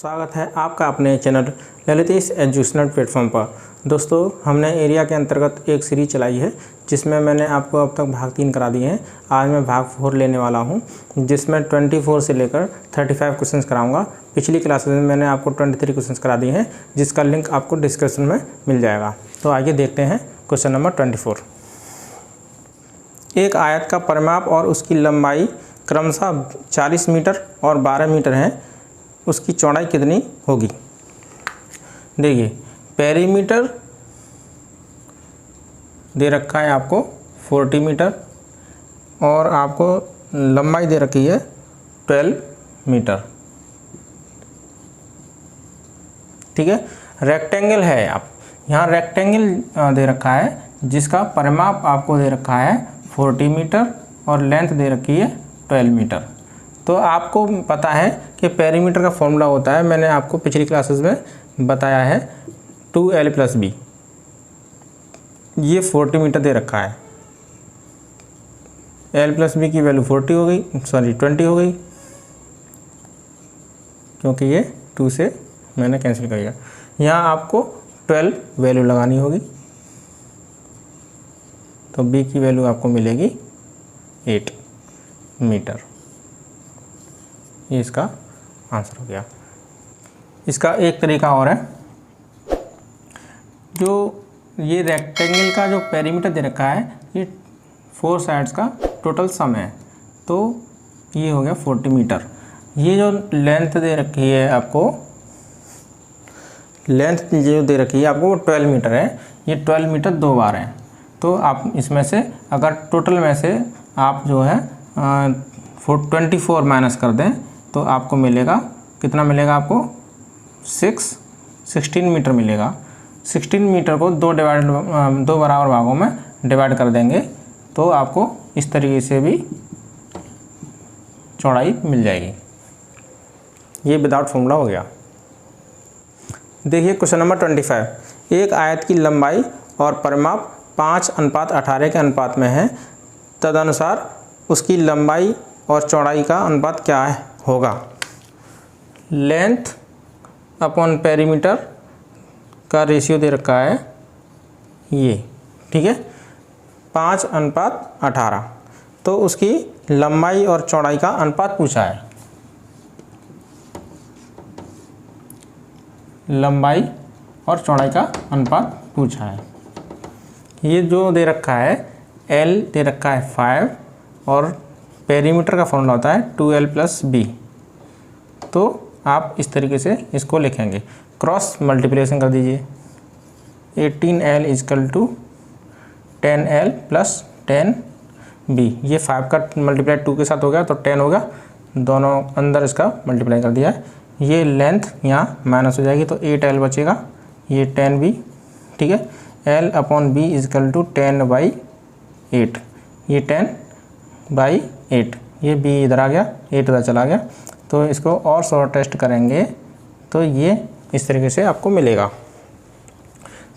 स्वागत है आपका अपने चैनल ललितेश एजुकेशनल प्लेटफॉर्म पर। दोस्तों, हमने एरिया के अंतर्गत एक सीरीज चलाई है जिसमें मैंने आपको अब तक भाग 3 करा दिए हैं। आज मैं भाग 4 लेने वाला हूं जिसमें 24 से लेकर 35 क्वेश्चंस कराऊंगा। पिछली क्लासेस में मैंने आपको 23 क्वेश्चंस करा दिए हैं जिसका लिंक आपको डिस्क्रिप्शन में मिल जाएगा। तो आइए देखते हैं क्वेश्चन नंबर 24। एक आयत का परिमाप और उसकी लंबाई क्रमशः 40 मीटर और 12 मीटर है, उसकी चौड़ाई कितनी होगी? देखिए, पेरीमीटर दे रखा है आपको 40 मीटर और आपको लंबाई दे रखी है 12 मीटर। ठीक है, रेक्टेंगल है। आप यहाँ रेक्टेंगल दे रखा है जिसका परिमाप आपको दे रखा है 40 मीटर और लेंथ दे रखी है 12 मीटर। तो आपको पता है कि पेरीमीटर का फॉर्मूला होता है, मैंने आपको पिछली क्लासेस में बताया है 2l + b। ये 40 मीटर दे रखा है, l + b की वैल्यू 20 हो गई, क्योंकि ये 2 से मैंने कैंसिल कर दिया। यहाँ आपको 12 वैल्यू लगानी होगी, तो b की वैल्यू आपको मिलेगी 8 मीटर। ये इसका आंसर हो गया। इसका एक तरीका और है, जो ये रेक्टेंगल का जो पेरीमीटर दे रखा है ये 4 साइड्स का टोटल सम है, तो ये हो गया 40 मीटर। ये जो लेंथ दे रखी है आपको, लेंथ जो दे रखी है आपको वो 12 मीटर है। ये 12 मीटर 2 बार है, तो आप इसमें से अगर टोटल में से आप जो है 24 माइनस कर दें तो आपको मिलेगा कितना मिलेगा? आपको 16 मीटर मिलेगा। 16 मीटर को 2 बराबर भागों में डिवाइड कर देंगे तो आपको इस तरीके से भी चौड़ाई मिल जाएगी। ये विदाउट फॉर्मूला हो गया। देखिए क्वेश्चन नंबर 25। एक आयत की लंबाई और परिमाप 5:18 के अनुपात में है, तदनुसार उसकी लंबाई और चौड़ाई का अनुपात क्या होगा? लेंथ अपॉन पेरीमीटर का रेशियो दे रखा है ये, ठीक है, 5:18। तो उसकी लंबाई और चौड़ाई का अनुपात पूछा है। लंबाई और चौड़ाई का अनुपात पूछा है। ये जो दे रखा है L दे रखा है 5 और पेरीमीटर का फॉर्मूला होता है 2l + b। तो आप इस तरीके से इसको लिखेंगे, क्रॉस मल्टीप्लिकेशन कर दीजिए। 18l = 10l + 10b। ये 5 का मल्टीप्लाई 2 के साथ हो गया तो 10 हो गया, दोनों अंदर इसका मल्टीप्लाई कर दिया है। ये लेंथ यहाँ माइनस हो जाएगी तो 8l बचेगा, ये 10b, ठीक है। l/b = 10/8, ये 10/8, ये b इधर आ गया, 8 इधर चला गया। तो इसको और शॉर्ट टेस्ट करेंगे तो ये इस तरीके से आपको मिलेगा।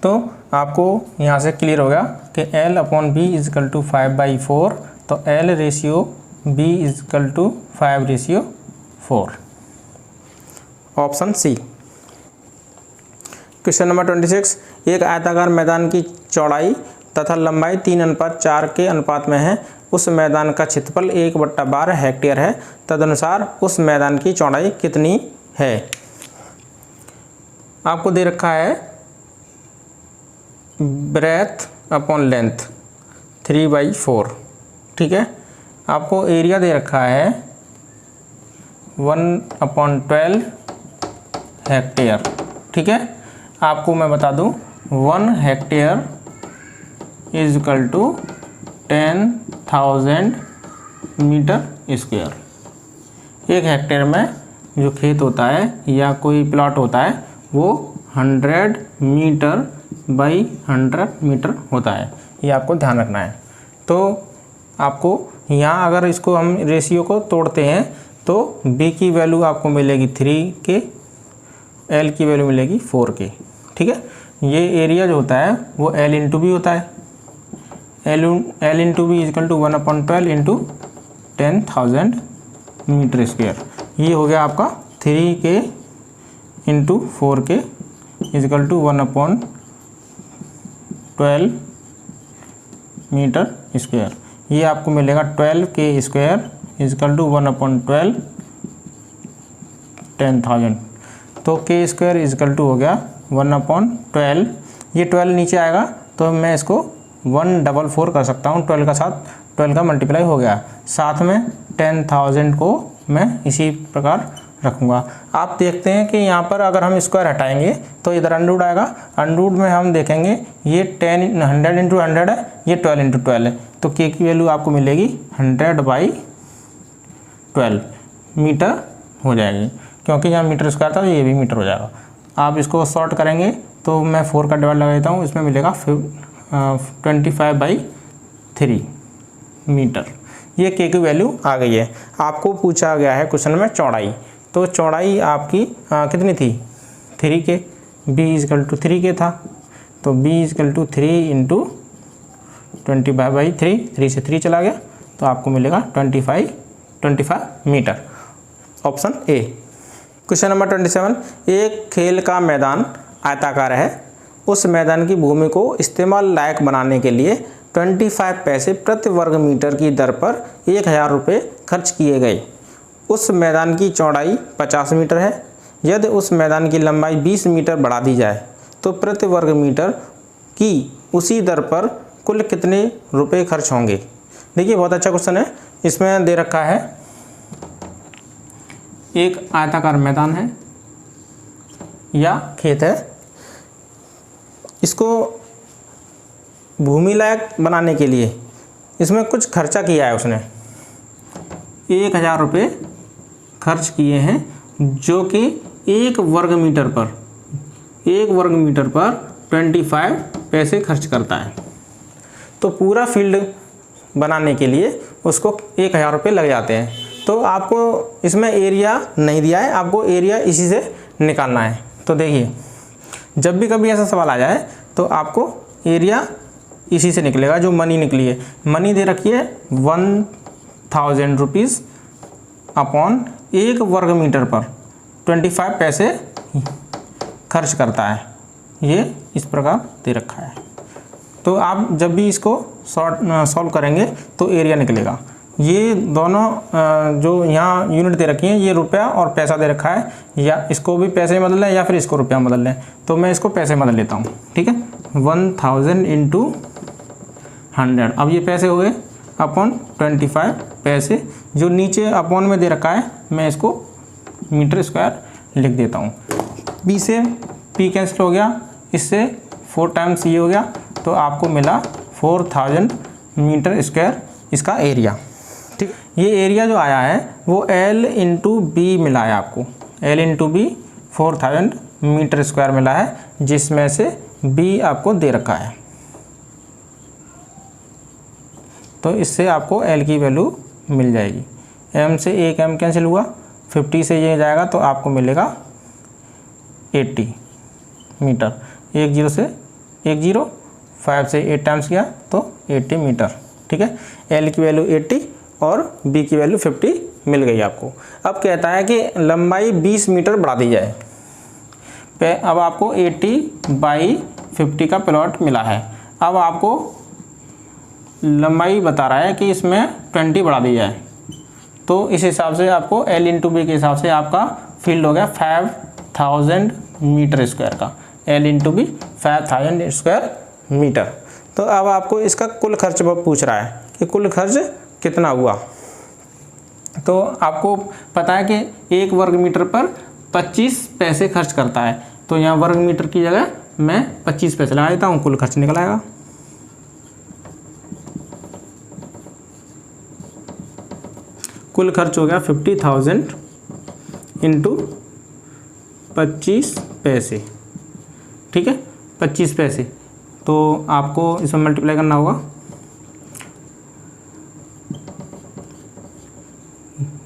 तो आपको यहाँ से क्लियर हो गया कि l/b = 5/4, तो l/b = 5/4। Option C. Question number 26। एक आयताकार मैदान की चौड़ाई तथा लंबाई 3:4 के अनुपात में है, उस मैदान का क्षेत्रफल 1/12 हेक्टेयर है, तदनुसार उस मैदान की चौड़ाई कितनी है? आपको दे रखा है ब्रेथ अपॉन लेंथ 3/4, ठीक है। आपको एरिया दे रखा है 1/12 हेक्टेयर, ठीक है। आपको मैं बता दूं 1 हेक्टेयर = 10,000 मीटर स्क्वायर। एक हेक्टेयर में जो खेत होता है या कोई प्लॉट होता है वो 100 मीटर बाई 100 मीटर होता है, ये आपको ध्यान रखना है। तो आपको यहाँ अगर इसको हम रेशियो को तोड़ते हैं तो b की वैल्यू आपको मिलेगी 3 के, l की वैल्यू मिलेगी 4 के, ठीक है। ये एरिया जो होता है वो l × b होता है, l × b = 1/12 × 10,000 मीटर स्क्वायर। ये हो गया आपका 3 के into 4k equal to 1/12 metre square. ये आपको मिलेगा 12k स्क्वायर इजिकल टू 1/12 10,000। तो k स्क्वायर इजिकल टू हो गया 1/12। ये 12 नीचे आएगा तो मैं इसको 144 कर सकता हूँ, 12 का साथ 12 का मल्टीप्लाई हो गया, साथ में 10,000 को मैं इसी प्रकार रखूँगा। आप देखते हैं कि यहाँ पर अगर हम स्क्वायर हटाएंगे तो इधर अंडरूट आएगा, अंडरूट में हम देखेंगे ये 100 इंटू 100 है, ये 12 इंटू 12 है, तो k की वैल्यू आपको मिलेगी 100/12 मीटर हो जाएगी, क्योंकि यहाँ मीटर स्क्वायर था तो ये भी मीटर हो जाएगा। आप इसको शॉर्ट करेंगे तो मैं 4 का डिवाइड लगा देता हूँ, इसमें मिलेगा 25/3 मीटर। ये k की वैल्यू आ गई है। आपको पूछा गया है क्वेश्चन में चौड़ाई, तो चौड़ाई आपकी कितनी थी 3k, b is equal to 3k था, तो b इजकल टू 3 इंटू 25/3, 3 से 3 चला गया तो आपको मिलेगा 25 metre. Option A. Question number 27, एक खेल का मैदान आयताकार है, उस मैदान की भूमि को इस्तेमाल लायक बनाने के लिए 25 पैसे प्रति वर्ग मीटर की दर पर 1000 रुपये खर्च किए गए। उस मैदान की चौड़ाई 50 मीटर है। यदि उस मैदान की लंबाई 20 मीटर बढ़ा दी जाए तो प्रति वर्ग मीटर की उसी दर पर कुल कितने रुपए खर्च होंगे। देखिए बहुत अच्छा क्वेश्चन है। इसमें दे रखा है एक आयताकार मैदान है या खेत है, इसको भूमि लायक बनाने के लिए इसमें कुछ खर्चा किया है उसने, 1000 रुपये खर्च किए हैं, जो कि एक वर्ग मीटर पर 25 पैसे खर्च करता है। तो पूरा फील्ड बनाने के लिए उसको 1000 रुपये लग जाते हैं। तो आपको इसमें एरिया नहीं दिया है, आपको एरिया इसी से निकालना है। तो देखिए जब भी कभी ऐसा सवाल आ जाए तो आपको एरिया इसी से निकलेगा, जो मनी निकली है। मनी दे रखी है 1000 रुपीज़ अपॉन एक वर्ग मीटर पर 25 पैसे खर्च करता है, ये इस प्रकार दे रखा है। तो आप जब भी इसको सॉल्व करेंगे तो एरिया निकलेगा। ये दोनों जो यहाँ यूनिट दे रखी हैं, ये रुपया और पैसा दे रखा है, या इसको भी पैसे में बदल लें या फिर इसको रुपया में बदल लें। तो मैं इसको पैसे में बदल लेता हूँ, ठीक है। 1000 इंटू 100, अब ये पैसे हो गए, अपॉन 25 पैसे, जो नीचे अपॉन में दे रखा है मैं इसको मीटर स्क्वायर लिख देता हूँ। बी से पी कैंसिल हो गया, इससे 4 टाइम्स ये हो गया, तो आपको मिला 4000 मीटर स्क्वायर इसका एरिया, ठीक। ये एरिया जो आया है वो L इंटू बी मिला है आपको, L into B 4000 metre square मिला है, जिसमें से B आपको दे रखा है। तो इससे आपको L की वैल्यू मिल जाएगी। M से एक M कैंसिल हुआ, 50 से ये जाएगा तो आपको मिलेगा 80 मीटर। 10 से 10, 5 से 8 टाइम्स गया तो 80 मीटर, ठीक है। L की वैल्यू 80 और B की वैल्यू 50 मिल गई आपको। अब कहता है कि लंबाई 20 मीटर बढ़ा दी जाए। अब आपको 80/50 का प्लॉट मिला है। अब आपको लंबाई बता रहा है कि इसमें 20 बढ़ा दी जाए, तो इस हिसाब से आपको L इंटू बी के हिसाब से आपका फील्ड हो गया 5000 मीटर स्क्वायर का। L into B 5000 square metre. तो अब आपको इसका कुल खर्च पूछ रहा है कि कुल खर्च कितना हुआ। तो आपको पता है कि एक वर्ग मीटर पर 25 पैसे खर्च करता है, तो यहाँ वर्ग मीटर की जगह मैं 25 पैसे लगा देता हूँ, कुल खर्च निकल आएगा। कुल खर्च हो गया 50,000 इंटू 25 पैसे, ठीक है, 25 पैसे। तो आपको इसमें मल्टीप्लाई करना होगा,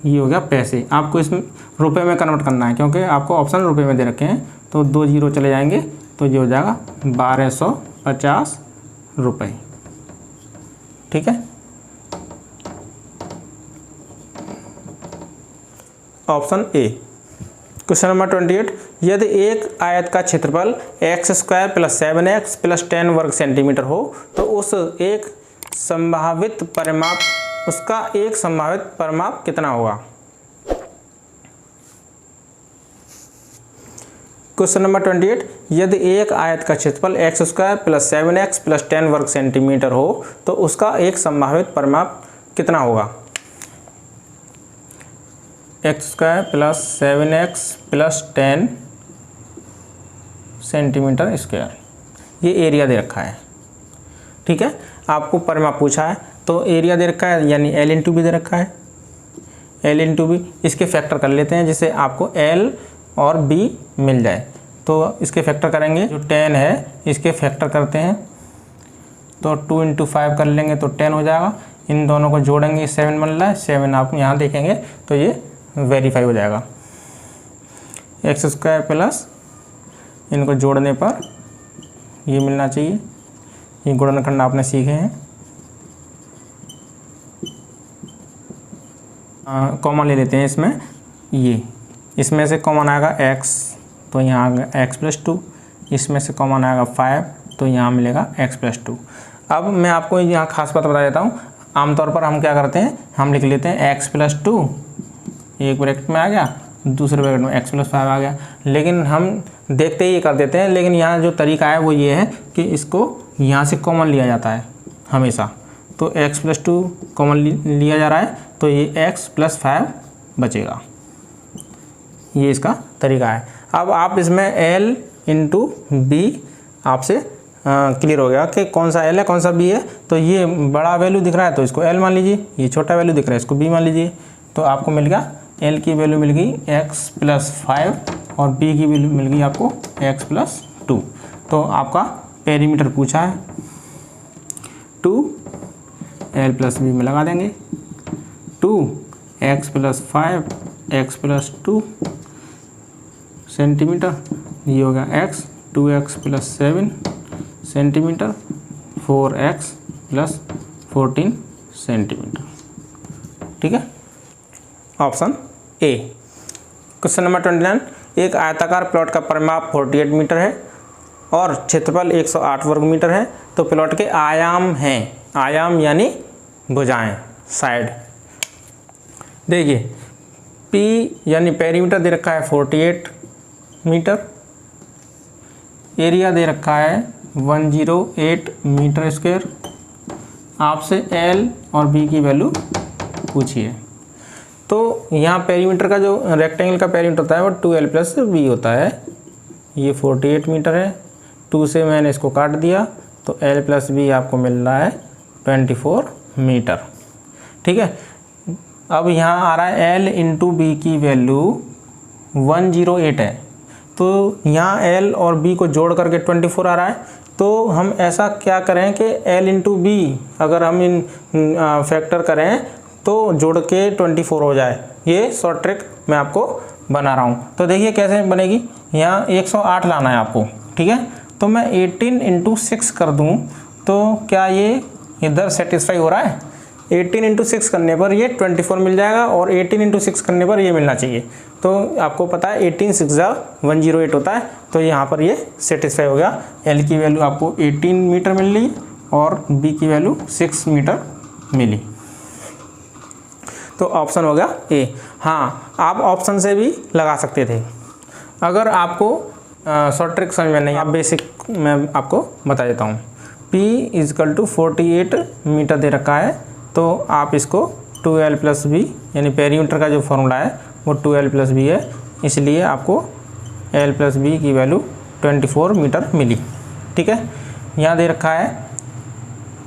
ये हो गया पैसे। आपको इसमें रुपए में कन्वर्ट करना है, क्योंकि आपको ऑप्शन रुपए में दे रखे हैं, तो 2 जीरो चले जाएंगे तो ये हो जाएगा 1250 रुपये, ठीक है। Option A. क्वेश्चन नंबर 28, यदि एक आयत का क्षेत्रफल x² + 7x + 10 वर्ग सेंटीमीटर हो तो उसका एक संभावित परिमाप कितना होगा। क्वेश्चन नंबर 28, यदि एक आयत का क्षेत्रफल x² + 7x + 10 वर्ग सेंटीमीटर हो तो उसका एक संभावित परिमाप कितना होगा। x² + 7x + 10 सेंटीमीटर स्क्वायर, ये एरिया दे रखा है। ठीक है, आपको परिमाप पूछा है तो एरिया दे रखा है यानी L × B दे रखा है। L × B, इसके फैक्टर कर लेते हैं जिससे आपको L और B मिल जाए। तो इसके फैक्टर करेंगे, जो 10 है इसके फैक्टर करते हैं तो 2 × 5 कर लेंगे तो 10 हो जाएगा। इन दोनों को जोड़ेंगे 7 बन रहा है, 7 आप यहाँ देखेंगे तो ये वेरीफाई हो जाएगा। x² प्लस इनको जोड़ने पर ये मिलना चाहिए। ये गुणनखंड आपने सीखे हैं। कॉमन ले लेते हैं इसमें, इसमें से कॉमन आएगा x तो यहाँ आएगा x + 2, इसमें से कॉमन आएगा 5 तो यहाँ मिलेगा x + 2। अब मैं आपको यहाँ खास बात बता देता हूँ। आमतौर पर हम क्या करते हैं, हम लिख लेते हैं x + 2, एक ब्रैकेट में आ गया, दूसरे ब्रैकेट में x + 5 आ गया। लेकिन हम देखते ही ये कर देते हैं, लेकिन यहाँ जो तरीका है वो ये है कि इसको यहाँ से कॉमन लिया जाता है हमेशा। तो x + 2 कॉमन लिया जा रहा है तो ये x + 5 बचेगा। ये इसका तरीका है। अब आप इसमें L × B आपसे क्लियर हो गया कि कौन सा L है कौन सा B है। तो ये बड़ा वैल्यू दिख रहा है तो इसको L मान लीजिए, ये छोटा वैल्यू दिख रहा है इसको B मान लीजिए। तो आपको मिल गया L की वैल्यू मिल गई x + 5 और B की वैल्यू मिल गई आपको x + 2। तो आपका पेरीमीटर पूछा है 2 L + B में लगा देंगे 2 x + 5 x + 2 सेंटीमीटर, ये हो गया x 2x + 7 centimetre 4x + 14 centimetre. ठीक है, ऑप्शन ए। क्वेश्चन नंबर 29, एक आयताकार प्लॉट का परिमाप 48 मीटर है और क्षेत्रफल 108 वर्ग मीटर है तो प्लॉट के आयाम हैं, आयाम यानी भुजाएं, साइड। देखिए P यानी पेरीमीटर दे रखा है 48 मीटर, एरिया दे रखा है 108 मीटर स्क्वायर। आपसे L और B की वैल्यू पूछिए। तो यहाँ पेरीमीटर का जो रेक्टेंगल का पेरीमीटर होता है वो 2L + B होता है। ये 48 मीटर है, 2 से मैंने इसको काट दिया तो L + B आपको मिल रहा है 24 मीटर। ठीक है, अब यहाँ आ रहा है L × B की वैल्यू 108 है तो यहाँ L और B को जोड़ करके 24 आ रहा है। तो हम ऐसा क्या करें कि L × B अगर हम इन फैक्टर करें तो जोड़ के 24 हो जाए। ये शॉर्ट ट्रिक मैं आपको बना रहा हूँ। तो देखिए कैसे बनेगी, यहाँ 108 लाना है आपको। ठीक है, तो मैं 18 × 6 कर दूँ तो क्या ये इधर सेटिस्फाई हो रहा है। 18 × 6 करने पर ये 24 मिल जाएगा और 18 × 6 करने पर ये मिलना चाहिए। तो आपको पता है 18 × 6 = 108 होता है। तो यहाँ पर ये सेटिस्फाई हो गया। L की वैल्यू आपको 18 मीटर मिल रही और B की वैल्यू 6 मीटर मिली। तो ऑप्शन हो गया ए। हाँ, आप ऑप्शन से भी लगा सकते थे। अगर आपको शॉर्ट ट्रिक समझ में नहीं, आप बेसिक मैं आपको बता देता हूँ। P = 48 मीटर दे रखा है तो आप इसको 2L + B यानी पेरीमीटर का जो फॉर्मूला है वो 2L + B है, इसलिए आपको L + B की वैल्यू 24 मीटर मिली। ठीक है, यहाँ दे रखा है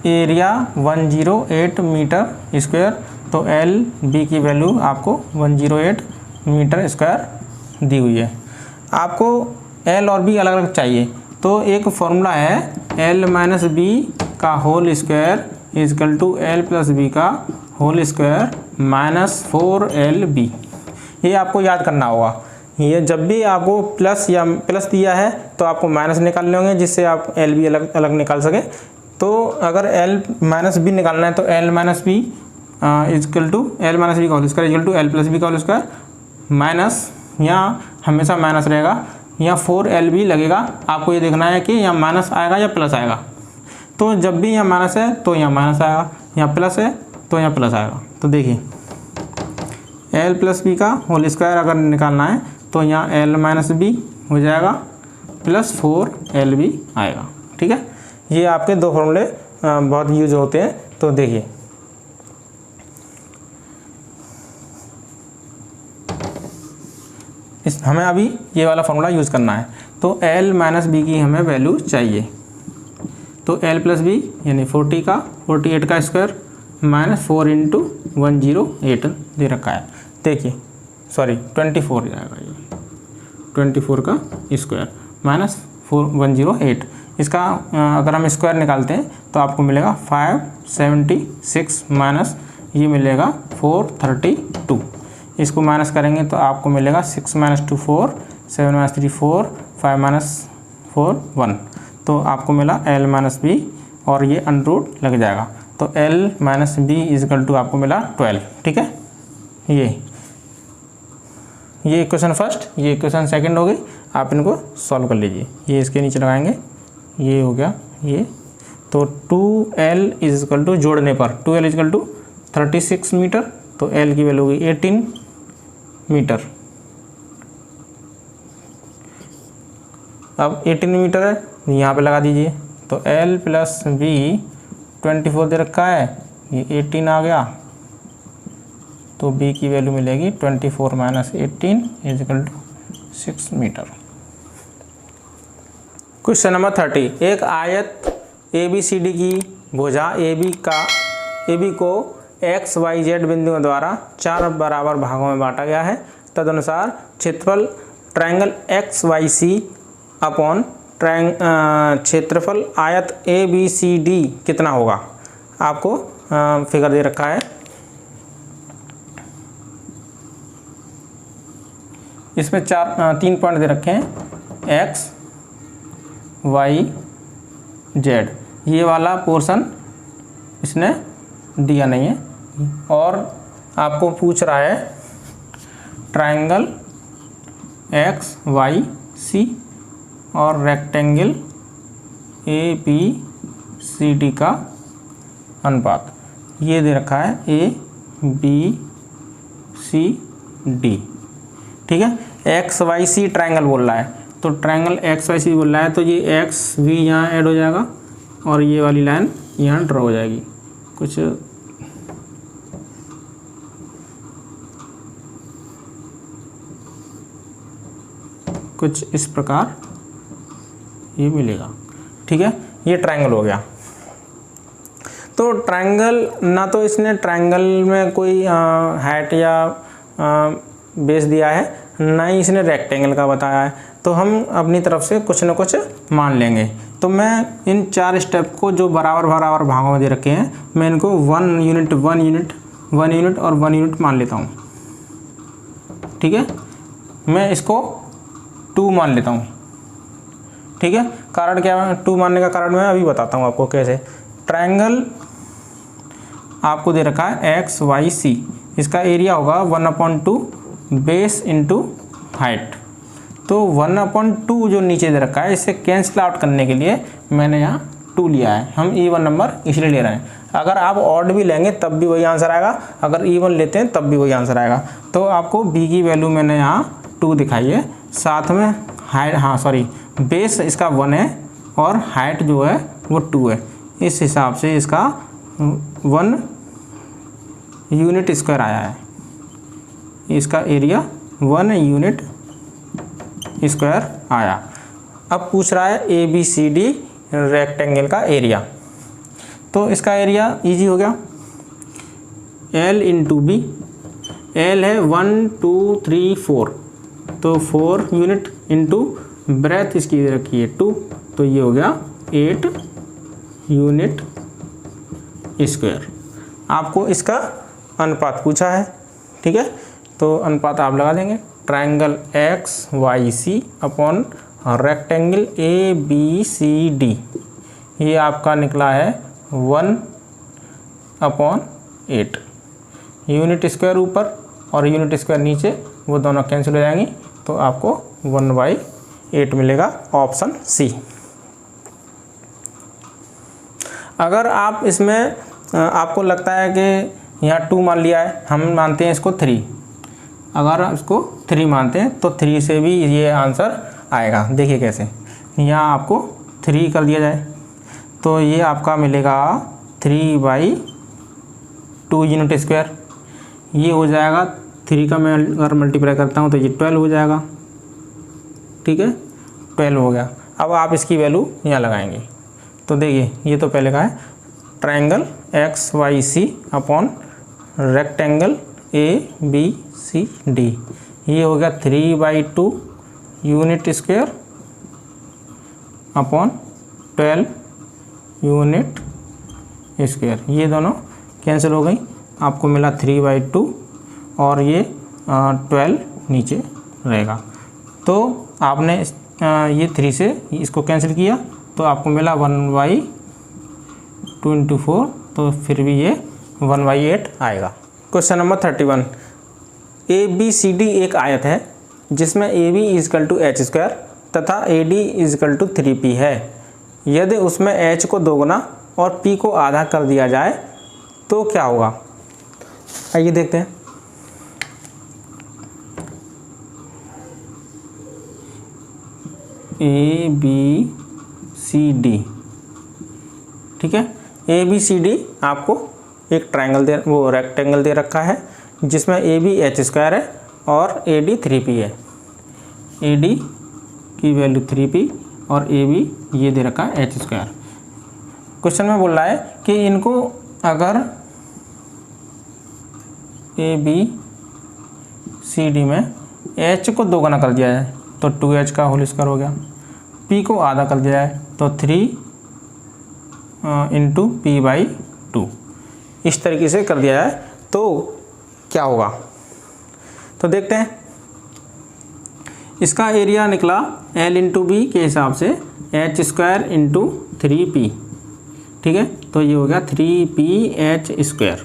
एरिया 108 मीटर स्क्वायर तो L B की वैल्यू आपको 108 मीटर स्क्वायर दी हुई है। आपको L और B अलग अलग चाहिए तो एक फॉर्मूला है L - B का होल स्क्वायर = L + B का होल स्क्वायर -4LB। ये आपको याद करना होगा। ये जब भी आपको प्लस या प्लस दिया है तो आपको माइनस निकालने होंगे जिससे आप LB अलग अलग निकाल सकें। तो अगर L - B निकालना है तो L - B = L - B का होल स्क्वायर = L + B का होल स्क्वायर माइनस यहाँ हमेशा माइनस रहेगा, या 4L भी लगेगा। आपको ये देखना है कि यहाँ माइनस आएगा या प्लस आएगा। तो जब भी यहाँ माइनस है तो यहाँ माइनस आएगा, यहाँ प्लस है तो यहाँ प्लस आएगा। तो देखिए L प्लस बी का होल स्क्वायर अगर निकालना है तो यहाँ L माइनस बी हो जाएगा प्लस 4L भी आएगा। ठीक है, ये आपके दो फॉर्मूले बहुत यूज होते हैं। तो देखिए हमें अभी ये वाला फॉर्मूला यूज़ करना है। तो L माइनस बी की हमें वैल्यू चाहिए। तो L प्लस बी यानी 48 का स्क्वायर माइनस 4 इंटू 108 दे रखा है। देखिए सॉरी 24 जाएगा, ये 24 का स्क्वायर माइनस 108। इसका अगर हम स्क्वायर निकालते हैं तो आपको मिलेगा 576 माइनस ये मिलेगा 432। इसको माइनस करेंगे तो आपको मिलेगा 6 माइनस 2 4, 7 माइनस 3 4, 5 माइनस 4 1। तो आपको मिला L माइनस बी और ये अंडररूट लग जाएगा। तो L minus B equal to आपको मिला 12। ठीक है, ये इक्वेशन फर्स्ट, ये इक्वेशन सेकंड हो गई। आप इनको सॉल्व कर लीजिए। ये इसके नीचे लगाएंगे, ये हो गया ये। तो 2L इजकल टू जोड़ने पर 2L इजकल टू 36 मीटर, तो L की वैल्यू होगी 18 मीटर। अब 18 मीटर है, यहाँ पे लगा दीजिए। तो L प्लस बी 24 दे रखा है, ये 18 आ गया। तो B की वैल्यू मिलेगी 24 minus 18 equal to 6 metre. Question number 30। एक आयत ABCD की भुजा AB को XYZ बिंदुओं द्वारा 4 बराबर भागों में बांटा गया है। तदनुसार क्षेत्रफल ट्रायंगल XYC अपॉन क्षेत्रफल आयत ABCD कितना होगा। आपको फिगर दे रखा है। इसमें 3 पॉइंट दे रखे हैं, X Y Z। ये वाला पोर्शन इसने दिया नहीं है। और आपको पूछ रहा है ट्रायंगल XYC और रेक्टेंगल ABCD का अनुपात। ये दे रखा है ABCD। ठीक है, XYC ट्रायंगल बोल रहा है, तो ट्रायंगल XYC बोल रहा है, तो ये एक्स भी यहाँ ऐड हो जाएगा और ये वाली लाइन यहाँ ड्रॉ हो जाएगी कुछ इस प्रकार ये मिलेगा। ठीक है, ये ट्रायंगल हो गया। तो ट्रायंगल ना तो इसने ट्रायंगल में कोई हाइट या बेस दिया है, ना ही इसने रेक्टेंगल का बताया है। तो हम अपनी तरफ से कुछ न कुछ मान लेंगे। तो मैं इन 4 स्टेप को जो बराबर बराबर भागों में दे रखे हैं, मैं इनको 1 यूनिट 1 यूनिट 1 यूनिट और 1 यूनिट मान लेता हूँ। ठीक है, मैं इसको 2 मान लेता हूँ। ठीक है, कारण क्या है 2 मानने का कारण मैं अभी बताता हूँ आपको कैसे। ट्रायंगल आपको दे रखा है XYC, इसका एरिया होगा 1/2 बेस इंटू हाइट। तो 1/2 जो नीचे दे रखा है, इसे कैंसिल आउट करने के लिए मैंने यहाँ 2 लिया है। हम इवन नंबर इसलिए ले रहे हैं। अगर आप ऑड भी लेंगे तब भी वही आंसर आएगा, अगर इवन लेते हैं तब भी वही आंसर आएगा। तो आपको B की वैल्यू मैंने यहाँ 2 दिखाई है, साथ में हाइट बेस इसका 1 है और हाइट जो है वो 2 है। इस हिसाब से इसका 1 यूनिट स्क्वायर आया है। इसका एरिया 1 यूनिट स्क्वायर आया। अब पूछ रहा है ABCD रेक्टेंगल का एरिया। तो इसका एरिया इजी हो गया, L इंटू B। L है 1 2 3 4, तो 4 यूनिट इंटू ब्रेथ इसकी रखी है 2, तो ये हो गया 8 यूनिट स्क्वायर। आपको इसका अनुपात पूछा है। ठीक है, तो अनुपात आप लगा देंगे। Triangle XYC upon rectangle ABCD, ये आपका निकला है 1/8। यूनिट स्क्वायर ऊपर और यूनिट स्क्वायर नीचे, वो दोनों कैंसिल हो जाएंगी। तो आपको 1/8 मिलेगा, ऑप्शन सी। अगर आप इसमें आपको लगता है कि यहाँ 2 मान लिया है, हम मानते हैं इसको 3, अगर इसको 3 मानते हैं तो 3 से भी ये आंसर आएगा। देखिए कैसे, यहाँ आपको 3 कर दिया जाए तो ये आपका मिलेगा 3/2 यूनिट स्क्वायर। ये हो जाएगा 3 का मैं अगर मल्टीप्लाई करता हूँ तो ये 12 हो जाएगा, ठीक है, 12 हो गया। अब आप इसकी वैल्यू यहाँ लगाएंगे तो देखिए ये तो पहले का है triangle XYC upon rectangle ABCD, ये हो गया 3/2 unit square upon 12 unit square. ये दोनों कैंसिल हो गई, आपको मिला 3/2 और ये 12 नीचे रहेगा। तो आपने ये 3 से इसको कैंसिल किया तो आपको मिला 1/2 × 4, तो फिर भी ये 1/8 आएगा। क्वेश्चन नंबर 31, ABCD एक आयत है जिसमें AB = h² तथा AD = 3P है। यदि उसमें h को दोगुना और p को आधा कर दिया जाए तो क्या होगा? आइए देखते हैं। ABCD, ठीक है, ABCD आपको एक ट्रायंगल रेक्टेंगल दे रखा है जिसमें AB h² है और AD 3P है। AD की वैल्यू 3P और AB ये दे रखा है h²। क्वेश्चन में बोल रहा है कि इनको अगर ABCD में h को दोगुना कर दिया जाए तो 2h का होल स्क्वायर हो गया, p को आधा कर दिया जाए तो 3 × p/2, इस तरीके से कर दिया जाए तो क्या होगा? तो देखते हैं। इसका एरिया निकला L × B के हिसाब से h² × 3P, ठीक है, तो ये हो गया 3PH²।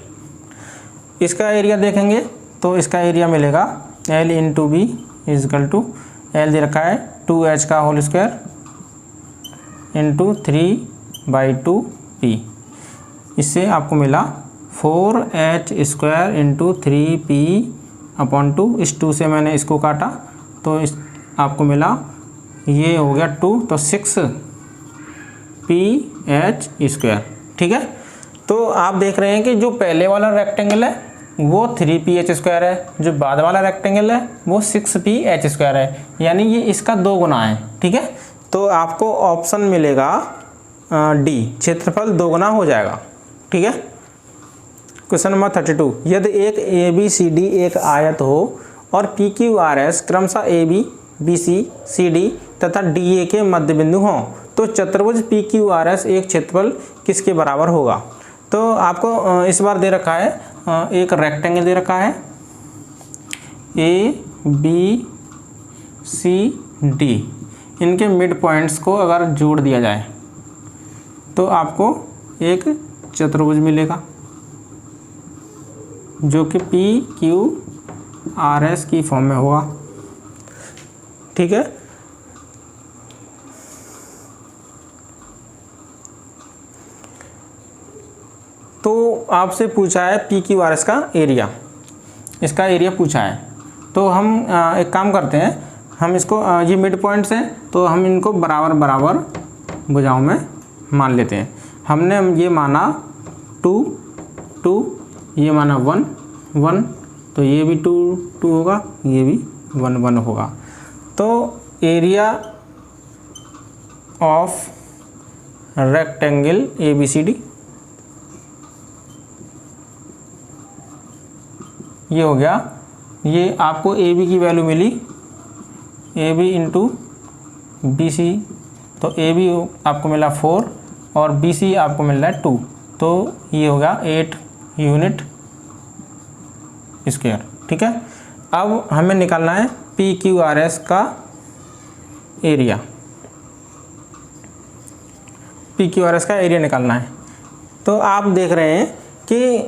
इसका एरिया देखेंगे तो इसका एरिया मिलेगा L × B = L दे रखा है 2h का होल स्क्वायर × 3/2P। इससे आपको मिला 4h² × 3P/2। इस 2 से मैंने इसको काटा तो इस आपको मिला, ये हो गया 2 तो 6PH², ठीक है। तो आप देख रहे हैं कि जो पहले वाला रेक्टेंगल है वो 3PH² है, जो बाद वाला रेक्टेंगल है वो 6PH² है, यानी ये इसका 2 गुना है, ठीक है। तो आपको ऑप्शन मिलेगा डी, क्षेत्रफल 2 गुना हो जाएगा, ठीक है। क्वेश्चन नंबर 32, यदि एक ABCD एक आयत हो और PQRS क्रमशः AB BC CD तथा DA के मध्य बिंदु हों तो चतुर्भुज PQRS एक क्षेत्रफल किसके बराबर होगा? तो आपको इस बार दे रखा है एक रेक्टेंगल दे रखा है ABCD, इनके मिड पॉइंट्स को अगर जोड़ दिया जाए तो आपको एक चतुर्भुज मिलेगा जो कि PQRS की फॉर्म में होगा, ठीक है। तो आपसे पूछा है PQRS का एरिया, इसका एरिया पूछा है। तो हम एक काम करते हैं, हम इसको ये मिड पॉइंट्स हैं तो हम इनको बराबर बराबर भुजाओं में मान लेते हैं। हमने ये माना 2 2, ये माना 1 1, तो ये भी 2 2 होगा, ये भी 1 1 होगा। तो एरिया ऑफ रेक्टेंगल ABCD ये हो गया। ये आपको AB की वैल्यू मिली AB × BC, तो AB आपको मिला 4 और BC आपको मिल रहा है 2, तो ये हो गया 8 यूनिट स्क्वायर, ठीक है। अब हमें निकालना है PQRS का एरिया, PQRS का एरिया निकालना है। तो आप देख रहे हैं कि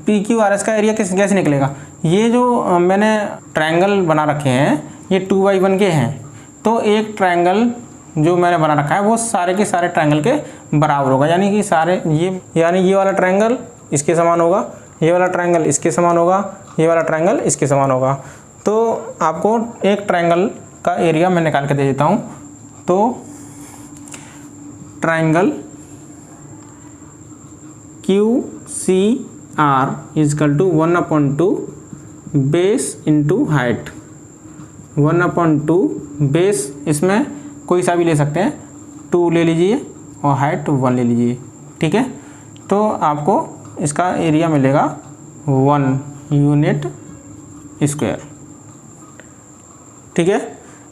PQRS का एरिया कैसे निकलेगा। ये जो मैंने ट्रायंगल बना रखे हैं ये 2/1 के हैं, तो एक ट्रायंगल जो मैंने बना रखा है वो सारे के सारे ट्रायंगल के बराबर होगा, यानी कि सारे ये वाला ट्रायंगल इसके समान होगा, ये वाला ट्रायंगल इसके समान होगा, ये वाला ट्रायंगल इसके समान होगा। तो आपको एक ट्रायंगल का एरिया मैं निकाल के दे देता हूँ। तो triangle QCR = 1/2 base into height, 1/2 base, इसमें कोई सा भी ले सकते हैं, 2 ले लीजिए और हाइट 1 ले लीजिए, ठीक है। तो आपको इसका एरिया मिलेगा 1 यूनिट स्क्वायर, ठीक है।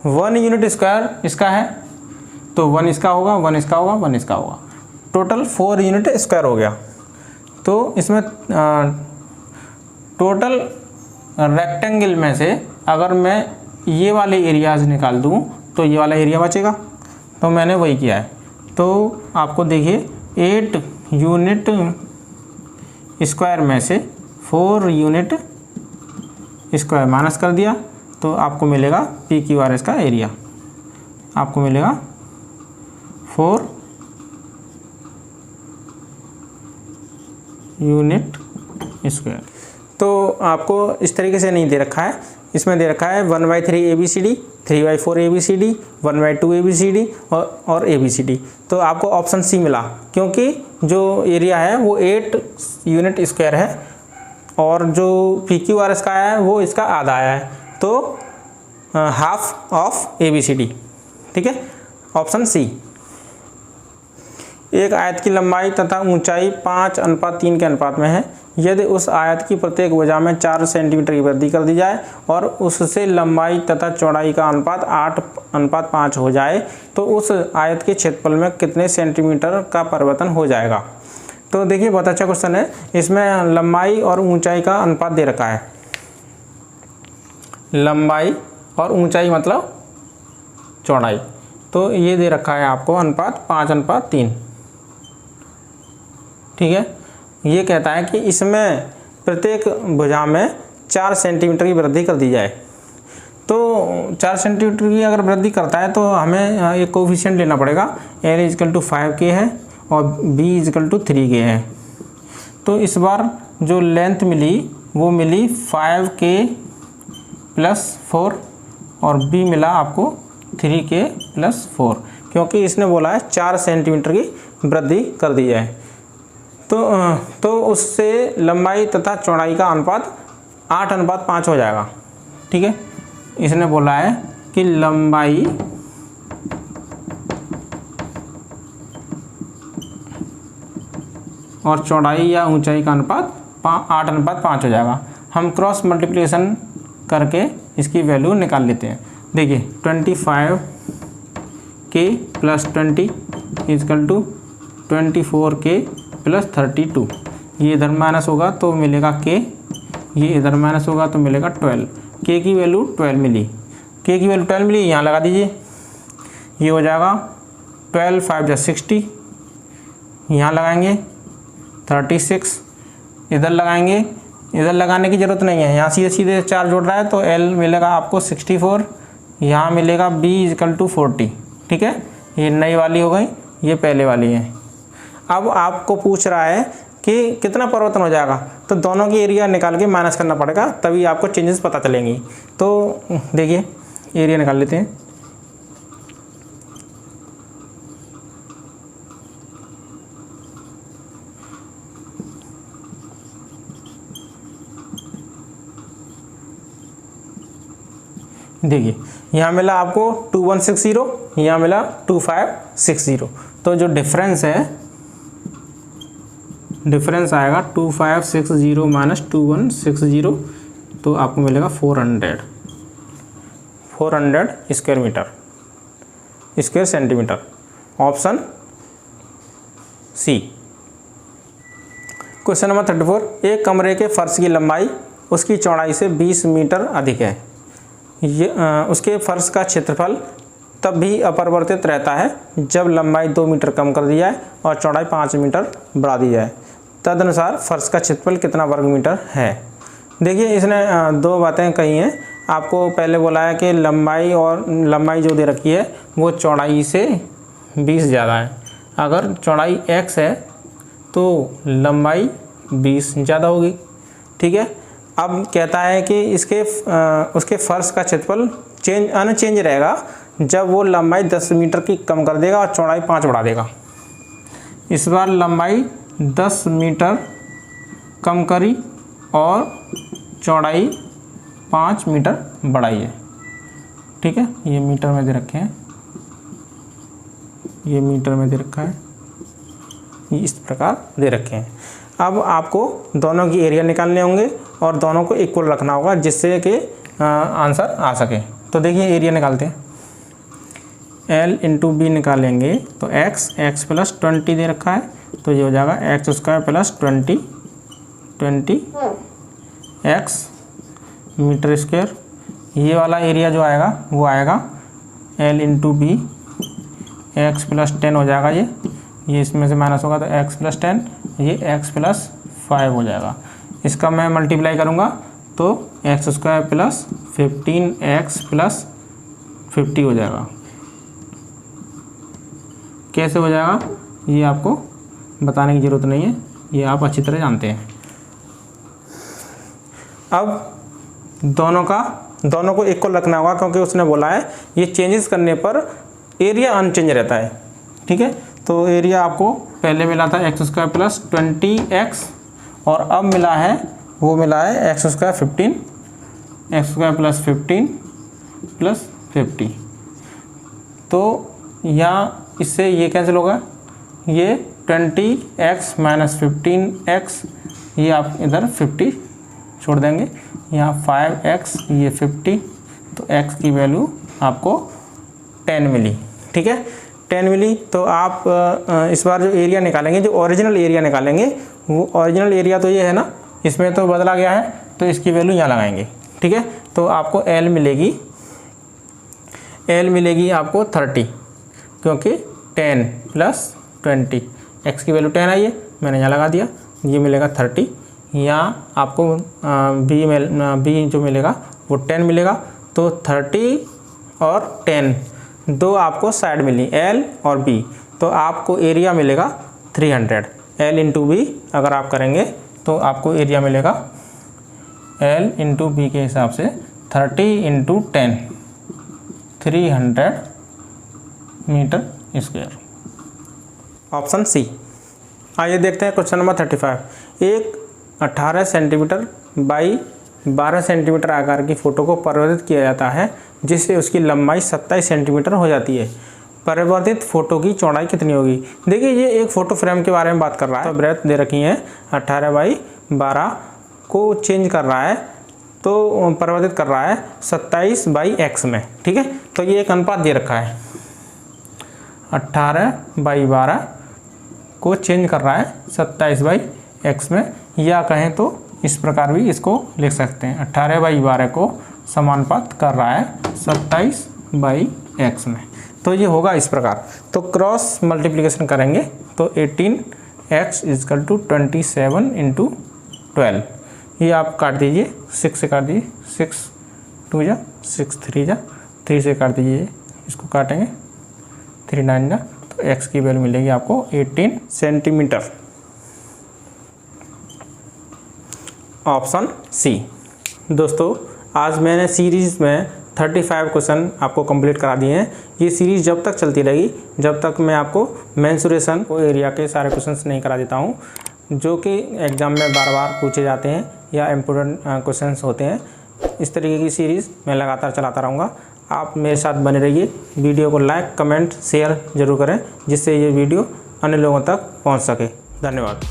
1 यूनिट स्क्वायर इसका है, तो 1 इसका होगा, 1 इसका होगा, 1 इसका होगा, टोटल 4 यूनिट स्क्वायर हो गया। तो इसमें टोटल रेक्टेंगल में से अगर मैं ये वाले एरियाज निकाल दूँ तो ये वाला एरिया बचेगा, तो मैंने वही किया है। तो आपको देखिए 8 यूनिट स्क्वायर में से 4 यूनिट स्क्वायर माइनस कर दिया, तो आपको मिलेगा PQRS का एरिया, आपको मिलेगा 4 यूनिट स्क्वायर। तो आपको इस तरीके से नहीं दे रखा है, इसमें दे रखा है 1/3 ABCD, 3/4 ABCD, 1/2 ABCD और ABCD। तो आपको ऑप्शन C मिला, क्योंकि जो एरिया है वो 8 यूनिट स्क्वायर है और जो PQRS का है वो इसका आधा आया है, तो हाफ ऑफ ABCD, ठीक है। Option C। एक आयत की लंबाई तथा ऊंचाई 5:3 के अनुपात में है। यदि उस आयत की प्रत्येक भुजा में 4 सेंटीमीटर की वृद्धि कर दी जाए और उससे लंबाई तथा चौड़ाई का अनुपात 8:5 हो जाए, तो उस आयत के क्षेत्रफल में कितने सेंटीमीटर का परिवर्तन हो जाएगा। तो देखिए बहुत अच्छा क्वेश्चन है, इसमें लंबाई और ऊंचाई का अनुपात दे रखा है। लंबाई और ऊंचाई मतलब चौड़ाई, तो ये दे रखा है आपको अनुपात 5:3, ठीक है। ये कहता है कि इसमें प्रत्येक भुजा में 4 सेंटीमीटर की वृद्धि कर दी जाए। तो 4 सेंटीमीटर की अगर वृद्धि करता है तो हमें एक कोफिशिएंट लेना पड़ेगा, L = 5K है और B = 3K है। तो इस बार जो लेंथ मिली वो मिली 5K + 4 और B मिला आपको 3K + 4, क्योंकि इसने बोला है 4 सेंटीमीटर की वृद्धि कर दी जाए। तो उससे लंबाई तथा चौड़ाई का अनुपात 8:5 हो जाएगा, ठीक है। इसने बोला है कि लंबाई और चौड़ाई या ऊंचाई का अनुपात 8:5 हो जाएगा। हम क्रॉस मल्टीप्लिकेशन करके इसकी वैल्यू निकाल लेते हैं। देखिए 25K + 20 = 24K + 32। ये इधर माइनस होगा तो मिलेगा K, ये इधर माइनस होगा तो मिलेगा 12। K की वैल्यू 12 मिली, K की वैल्यू 12 मिली, यहाँ लगा दीजिए, ये हो जाएगा 12 5 = 60, यहाँ लगाएंगे 36, इधर लगाएंगे, इधर लगाने की ज़रूरत नहीं है, यहाँ सीधे सीधे 4 जोड़ रहा है, तो L मिलेगा आपको 64, यहाँ मिलेगा B = 40, ठीक है। ये नई वाली हो गई, ये पहले वाली है। अब आपको पूछ रहा है कि कितना परिवर्तन हो जाएगा, तो दोनों की एरिया निकाल के माइनस करना पड़ेगा, तभी आपको चेंजेस पता चलेंगी। तो देखिए एरिया निकाल लेते हैं। देखिए यहाँ मिला आपको 2160, यहाँ मिला 2560, तो जो डिफरेंस है, डिफरेंस आएगा 2560 - 2160, तो आपको मिलेगा 400 square centimetre. Option C। Question number 34। एक कमरे के फर्श की लंबाई उसकी चौड़ाई से 20 मीटर अधिक है। उसके फर्श का क्षेत्रफल तब भी अपरिवर्तित रहता है जब लंबाई 2 मीटर कम कर दी जाए और चौड़ाई 5 मीटर बढ़ा दी जाए। तदनुसार फर्श का क्षेत्रफल कितना वर्ग मीटर है। देखिए इसने दो बातें कही हैं। आपको पहले बोला है कि लंबाई जो दे रखी है वो चौड़ाई से 20 ज़्यादा है। अगर चौड़ाई x है तो लंबाई 20 ज़्यादा होगी, ठीक है। अब कहता है कि उसके फर्श का क्षेत्रफल अनचेंज रहेगा जब वो लंबाई 10 मीटर की कम कर देगा और चौड़ाई 5 बढ़ा देगा। इस बार लंबाई 10 मीटर कम करी और चौड़ाई 5 मीटर बढ़ाई है, ठीक है। ये मीटर में दे रखे हैं, ये मीटर में दे रखा है, ये इस प्रकार दे रखे हैं। अब आपको दोनों की एरिया निकालने होंगे और दोनों को इक्वल रखना होगा जिससे कि आंसर आ सके। तो देखिए एरिया निकालते हैं। L इंटू बी निकालेंगे तो x प्लस 20 दे रखा है, तो ये हो जाएगा x square plus 20 x metre square. ये वाला एरिया जो आएगा वो आएगा L into B, x plus 10 हो जाएगा। ये इसमें से माइनस होगा तो x प्लस 10, ये x प्लस 5 हो जाएगा। इसका मैं मल्टीप्लाई करूँगा तो x square plus 15x plus 50 हो जाएगा। कैसे हो जाएगा ये आपको बताने की ज़रूरत नहीं है, ये आप अच्छी तरह जानते हैं। अब दोनों को इक्वल रखना होगा क्योंकि उसने बोला है ये चेंजेस करने पर एरिया अनचेंज रहता है, ठीक है। तो एरिया आपको पहले मिला था एक्स स्क्वायर प्लस 20x और अब मिला है एक्स स्क्वायर 15 प्लस 50। तो यहाँ इससे ये कैंसिल होगा, ये 20x माइनस 15x, ये आप इधर 50 छोड़ देंगे, यहाँ 5x ये 50, तो x की वैल्यू आपको 10 मिली, ठीक है। 10 मिली। तो आप इस बार जो एरिया निकालेंगे, जो ओरिजिनल एरिया निकालेंगे, वो ओरिजिनल एरिया तो ये है ना, इसमें तो बदला गया है तो इसकी वैल्यू यहाँ लगाएंगे, ठीक है। तो आपको L मिलेगी आपको 30, क्योंकि 10 प्लस 20 x की वैल्यू 10 आई है, मैंने यहाँ लगा दिया, ये मिलेगा 30। यहाँ आपको b जो मिलेगा वो 10 मिलेगा, तो 30 और 10 दो आपको साइड मिली L और B, तो आपको एरिया मिलेगा 300। L इंटू बी अगर आप करेंगे तो आपको एरिया मिलेगा L इंटू बी के हिसाब से 30 into 10 300 metre square. Option C. आइए देखते हैं क्वेश्चन नंबर 35। एक 18 सेंटीमीटर बाई 12 सेंटीमीटर आकार की फ़ोटो को परिवर्तित किया जाता है जिससे उसकी लंबाई 27 सेंटीमीटर हो जाती है। परिवर्तित फ़ोटो की चौड़ाई कितनी होगी? देखिए ये एक फ़ोटो फ्रेम के बारे में बात कर रहा है। तो ब्रेथ दे रखी है 18 बाई 12 को चेंज कर रहा है, तो परिवर्तित कर रहा है 27 बाई x में, ठीक है। तो ये एक अनुपात दे रखा है, 18 बाई 12 को चेंज कर रहा है 27 बाई x में, या कहें तो इस प्रकार भी इसको लिख सकते हैं, 18 बाई 12 को समानुपात कर रहा है 27 बाई x में। तो ये होगा इस प्रकार। तो क्रॉस मल्टीप्लिकेशन करेंगे तो 18x इजकल टू 27 इंटू 12, ये आप काट दीजिए, 6 से काट दीजिए, 6 2 जा 6 3 जा 3 से काट दीजिए, इसको काटेंगे 3 9 जा, तो x की वैल्यू मिलेगी आपको 18 सेंटीमीटर। Option C. दोस्तों आज मैंने सीरीज़ में 35 क्वेश्चन आपको कंप्लीट करा दिए हैं। ये सीरीज़ जब तक चलती रहेगी जब तक मैं आपको मेंसुरेशन को एरिया के सारे क्वेश्चंस नहीं करा देता हूँ, जो कि एग्ज़ाम में बार बार पूछे जाते हैं या इम्पोर्टेंट क्वेश्चंस होते हैं। इस तरीके की सीरीज़ मैं लगातार चलाता रहूँगा। आप मेरे साथ बने रहिए। वीडियो को लाइक कमेंट शेयर ज़रूर करें जिससे ये वीडियो अन्य लोगों तक पहुँच सके। धन्यवाद।